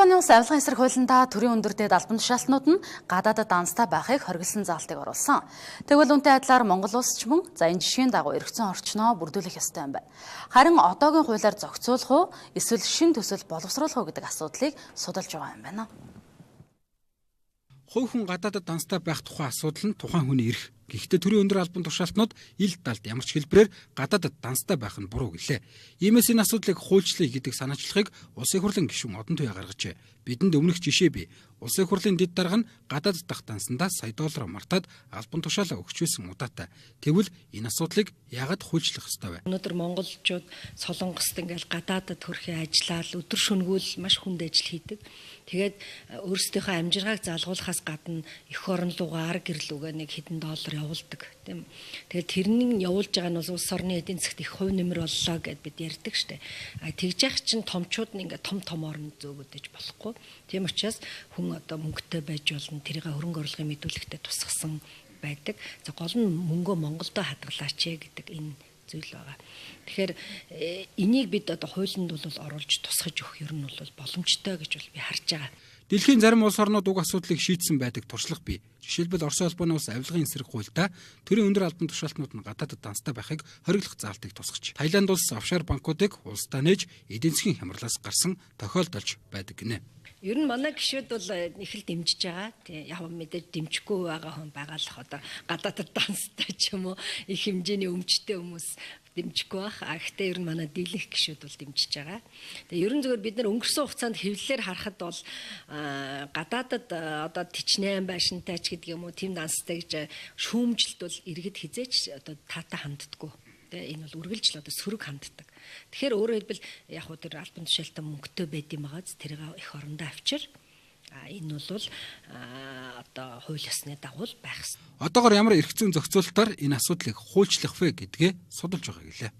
холбооны улс авилгын эсрэг хуулиндаа төрийн өндөр дээд албан тушаалтнууд нь гадаадад данстай байхыг хориглосон заалтыг оруулсан. Тэгвэл үүнтэй адилаар Монгол улс ч мөн энэ жишгийн дагуу эргэцэн орчноо бүрдүүлэх ёстой юм байна. Харин одоогийн хуулиар зохицуулах уу эсвэл шин төсөл боловсруулах уу гэдэг асуудлыг судалж байгаа юм байна. Хувь хүн гадаадад данстай байх тухай асуудал нь тухайн хүний эрх. Гэхдээ төрийн өндөр албан тушаалтнууд ил талд ямар ч хэлбэрээр гадаадад данстай байх нь буруу гэлээ. Иймээс энэ асуудлыг хуульчлая гэдэг санаачлалыг Улсын хурлын гишүүн Одон Туяа гаргажээ. Бидэнд өмнөх жишээ бий. Улсын хурлын дэд дарга нь гадаадд дах дансандаа сая доллар мартаад албан тушаалаа өгч байсан удаатай. Тэгвэл энэ асуудлыг яагаад хуульчлах ёстой вэ? Өнөөдөр монголчууд Солонгост ингээл гадаадад хөрхий ажиллаад өдөр шөнөгөл маш хүнд ажил хийдэг. Тэгээд өөрсдийнхөө амжиргааг залгуулахаас гадна эх орон руугаа ар гэрэл үгээ нэг хэдэн доллар явуулдаг тийм. Тэгээд тэрнийг явуулж байгаа нь улс орны эдийн засгт их хувь нэмэр боллоо гэд бид ярьдаг штэ. Тэгж яах чинь томчууд нь ингээ том орнд зөөгөдөж болохгүй. Тийм учраас хүн одоо мөнгөтэй байж болно. Тэрийг хөрөнгө оруулалтын мэдүүлэгтээ тусгасан байдаг. За гол нь мөнгөө Монголдо хадгалаач гэдэг энэ зүйл байгаа. Тэгэхээр энийг бид одоо хуулинд бол оруулж тусгаж өгөх ер нь бол боломжтой гэж бол би харж байгаа. Дэлхийн зарим улс орнууд уг асуудлыг шийдсэн байдаг туршлага бий. Жишээлбэл Орос улбаны улс авилгын эсрэг хуультай төрийн өндөр албан тушаалтнууд нь гадаадад данстай байхыг хориглох заалтыг тусгаж. Таиланд улс офшор банкуудыг улсдаа нээж эдийн засгийн хямралаас гарсан тохиолдолж байдаг гинэ. Ер нь манай гишүүд бол их л дэмжиж байгаа. Тийм яг мэдээж дэмжихгүй байгаа хүн байгаа л одоо гадаадад данстай ч юм уу их хэмжээний өмчтэй хүмүүс дэмжихгүй байх. Гэхдээ ер нь манай дийлэнх гишүүд бол дэмжиж байгаа. Тэгээ ер нь зөвөр бид нар өнгөрсөн хугацаанд хэвлэлээр харахад бол гадаадад одоо тичнээн байшинтай ч гэдэг юм уу тийм данстай гэж шүүмжилт бол иргэд хизээч одоо таатай ханддаггүй. Энэ бол үргэлжил одоо сөрөг ханддаг. Тэгэхээр өөрөөр хэлбэл яг хөө тэр албан тушаалтан мөнгөтэй байд юм байгааз тэрийг их орондоо авчир. Энэ бол одоо хууль ёсны дагуу байх. Одоогоор ямар эрх зүйн зохицуулалтаар энэ асуудлыг хуульчлах вэ гэдгээ судалж байгаа гэлээ.